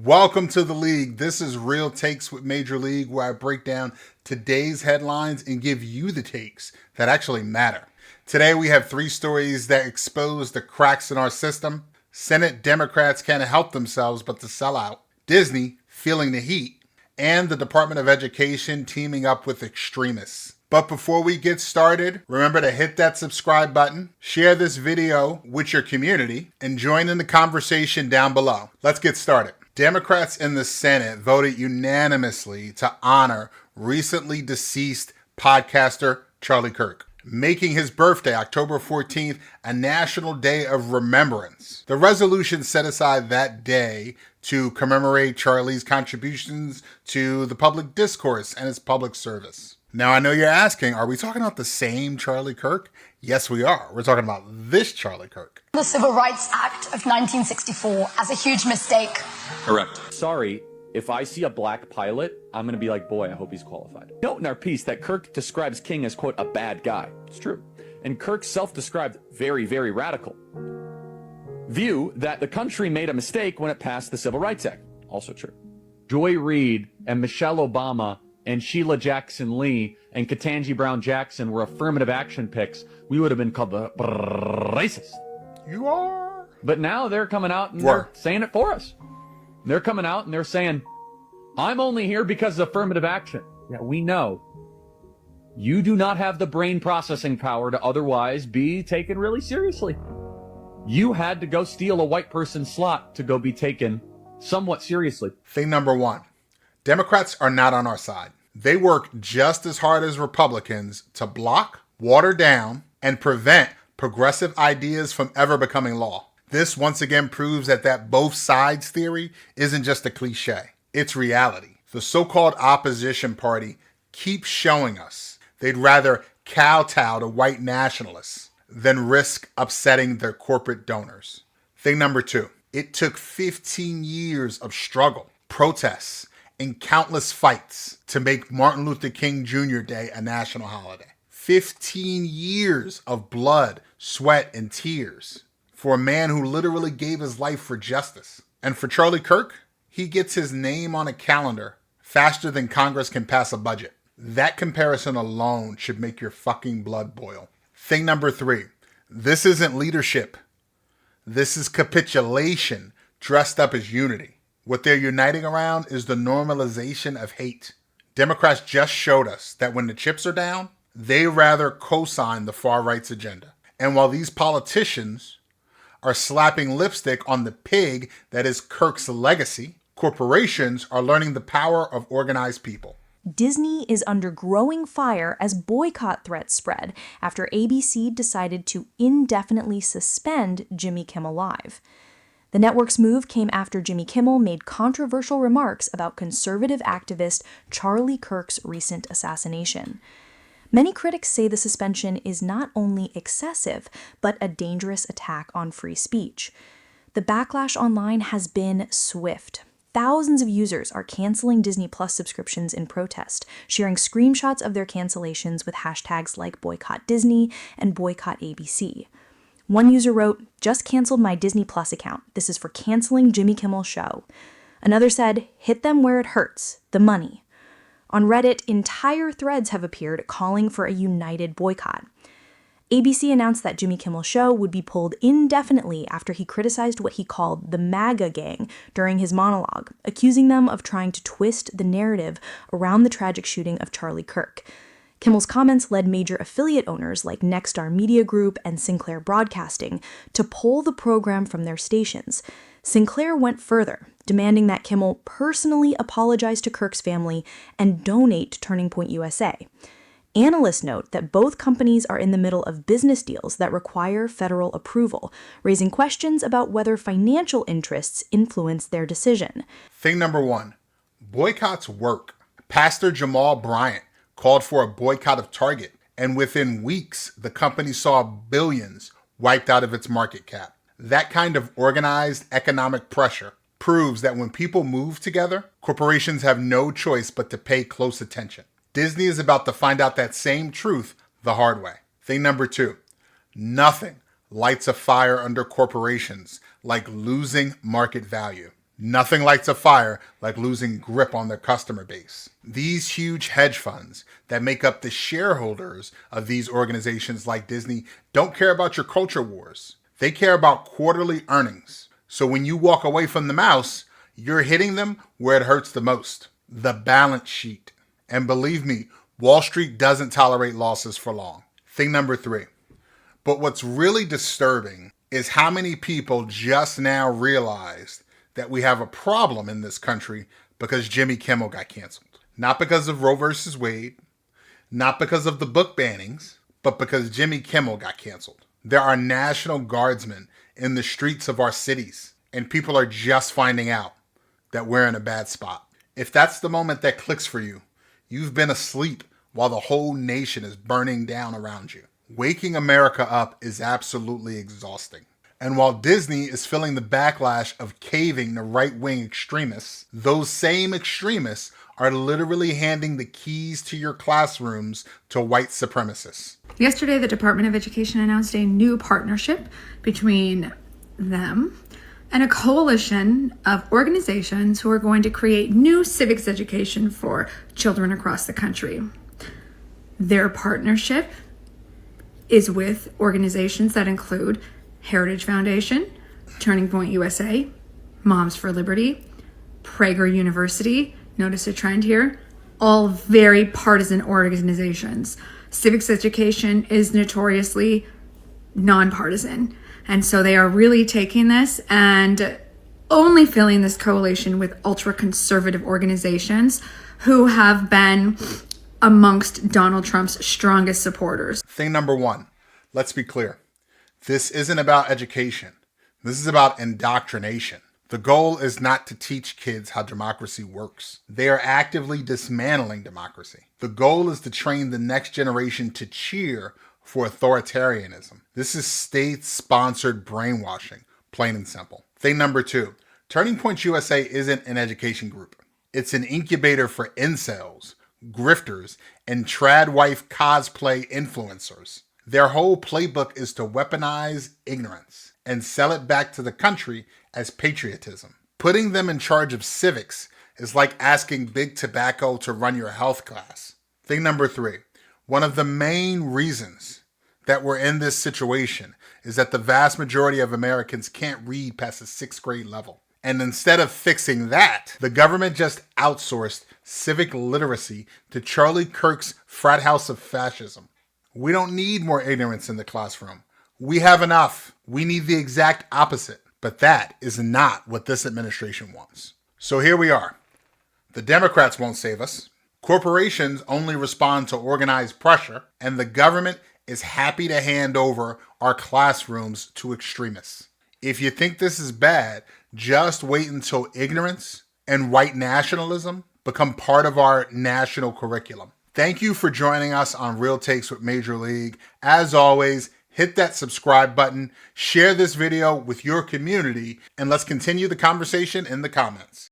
Welcome to the League. This is Real Takes with Major League, where I break down today's headlines and give you the takes that actually matter. Today we have 3 stories that expose the cracks in our system. Senate Democrats can't help themselves but to sell out. Disney feeling the heat. And the Department of Education teaming up with extremists. But before we get started, remember to hit that subscribe button, share this video with your community, and join in the conversation down below. Let's get started. Democrats in the Senate voted unanimously to honor recently deceased podcaster Charlie Kirk, making his birthday, October 14th, a national day of remembrance. The resolution set aside that day to commemorate Charlie's contributions to the public discourse and his public service. Now, I know you're asking, are we talking about the same Charlie Kirk? Yes, we are. We're talking about this Charlie Kirk. The Civil Rights Act of 1964 as a huge mistake. Correct. Sorry, if I see a black pilot, I'm going to be like, boy, I hope he's qualified. Note in our piece that Kirk describes King as, quote, a bad guy. It's true. And Kirk self-described very, very radical view that the country made a mistake when it passed the Civil Rights Act. Also true. Joy Reid and Michelle Obama and Sheila Jackson Lee and Ketanji Brown Jackson were affirmative action picks, we would have been called the racist. You are? But now they're coming out and they're saying it for us. They're coming out and they're saying, I'm only here because of affirmative action. Yeah, we know. You do not have the brain processing power to otherwise be taken really seriously. You had to go steal a white person's slot to go be taken somewhat seriously. Thing number 1. Democrats are not on our side. They work just as hard as Republicans to block, water down, and prevent progressive ideas from ever becoming law. This once again proves that both sides theory isn't just a cliche. It's reality. The so-called opposition party keeps showing us they'd rather kowtow to white nationalists than risk upsetting their corporate donors. Thing number 2. It took 15 years of struggle, protests, and countless fights to make Martin Luther King Jr. Day a national holiday. 15 years of blood, sweat, and tears for a man who literally gave his life for justice. And for Charlie Kirk, he gets his name on a calendar faster than Congress can pass a budget. That comparison alone should make your fucking blood boil. Thing number 3. This isn't leadership. This is capitulation dressed up as unity. What they're uniting around is the normalization of hate. Democrats just showed us that when the chips are down, they rather co-sign the far right's agenda. And while these politicians are slapping lipstick on the pig that is Kirk's legacy, corporations are learning the power of organized people. Disney is under growing fire as boycott threats spread after ABC decided to indefinitely suspend Jimmy Kimmel Live. The network's move came after Jimmy Kimmel made controversial remarks about conservative activist Charlie Kirk's recent assassination. Many critics say the suspension is not only excessive, but a dangerous attack on free speech. The backlash online has been swift. Thousands of users are canceling Disney Plus subscriptions in protest, sharing screenshots of their cancellations with hashtags like boycott Disney and boycott ABC. One user wrote, "Just canceled my Disney Plus account. This is for canceling Jimmy Kimmel's show." Another said, "Hit them where it hurts, the money." On Reddit, entire threads have appeared calling for a united boycott. ABC announced that Jimmy Kimmel's show would be pulled indefinitely after he criticized what he called the MAGA gang during his monologue, accusing them of trying to twist the narrative around the tragic shooting of Charlie Kirk. Kimmel's comments led major affiliate owners like Nexstar Media Group and Sinclair Broadcasting to pull the program from their stations. Sinclair went further, demanding that Kimmel personally apologize to Kirk's family and donate to Turning Point USA. Analysts note that both companies are in the middle of business deals that require federal approval, raising questions about whether financial interests influence their decision. Thing number 1. Boycotts work. Pastor Jamal Bryant called for a boycott of Target, and within weeks, the company saw billions wiped out of its market cap. That kind of organized economic pressure proves that when people move together, corporations have no choice but to pay close attention. Disney is about to find out that same truth the hard way. Thing number 2, nothing lights a fire under corporations like losing market value. Nothing lights a fire like losing grip on their customer base. These huge hedge funds that make up the shareholders of these organizations like Disney don't care about your culture wars. They care about quarterly earnings. So when you walk away from the mouse, you're hitting them where it hurts the most, the balance sheet. And believe me, Wall Street doesn't tolerate losses for long. Thing number 3. But what's really disturbing is how many people just now realized that we have a problem in this country because Jimmy Kimmel got canceled. Not because of Roe versus Wade, not because of the book bannings, but because Jimmy Kimmel got canceled. There are National Guardsmen in the streets of our cities, and people are just finding out that we're in a bad spot. If that's the moment that clicks for you, you've been asleep while the whole nation is burning down around you. Waking America up is absolutely exhausting. And while Disney is feeling the backlash of caving to right-wing extremists, those same extremists are literally handing the keys to your classrooms to white supremacists. Yesterday, the Department of Education announced a new partnership between them and a coalition of organizations who are going to create new civics education for children across the country. Their partnership is with organizations that include Heritage Foundation, Turning Point USA, Moms for Liberty, Prager University, notice a trend here, all very partisan organizations. Civics education is notoriously nonpartisan. And so they are really taking this and only filling this coalition with ultra-conservative organizations who have been amongst Donald Trump's strongest supporters. Thing number 1, let's be clear. This isn't about education. This is about indoctrination. The goal is not to teach kids how democracy works. They are actively dismantling democracy. The goal is to train the next generation to cheer for authoritarianism. This is state-sponsored brainwashing, plain and simple. Thing number 2, Turning Point USA isn't an education group. It's an incubator for incels, grifters, and trad wife cosplay influencers. Their whole playbook is to weaponize ignorance and sell it back to the country as patriotism. Putting them in charge of civics is like asking Big Tobacco to run your health class. Thing number 3, one of the main reasons that we're in this situation is that the vast majority of Americans can't read past the 6th grade level. And instead of fixing that, the government just outsourced civic literacy to Charlie Kirk's frat house of fascism. We don't need more ignorance in the classroom. We have enough. We need the exact opposite. But that is not what this administration wants. So here we are. The Democrats won't save us. Corporations only respond to organized pressure, and the government is happy to hand over our classrooms to extremists. If you think this is bad, just wait until ignorance and white nationalism become part of our national curriculum. Thank you for joining us on Real Takes with Major League. As always, hit that subscribe button, share this video with your community, and let's continue the conversation in the comments.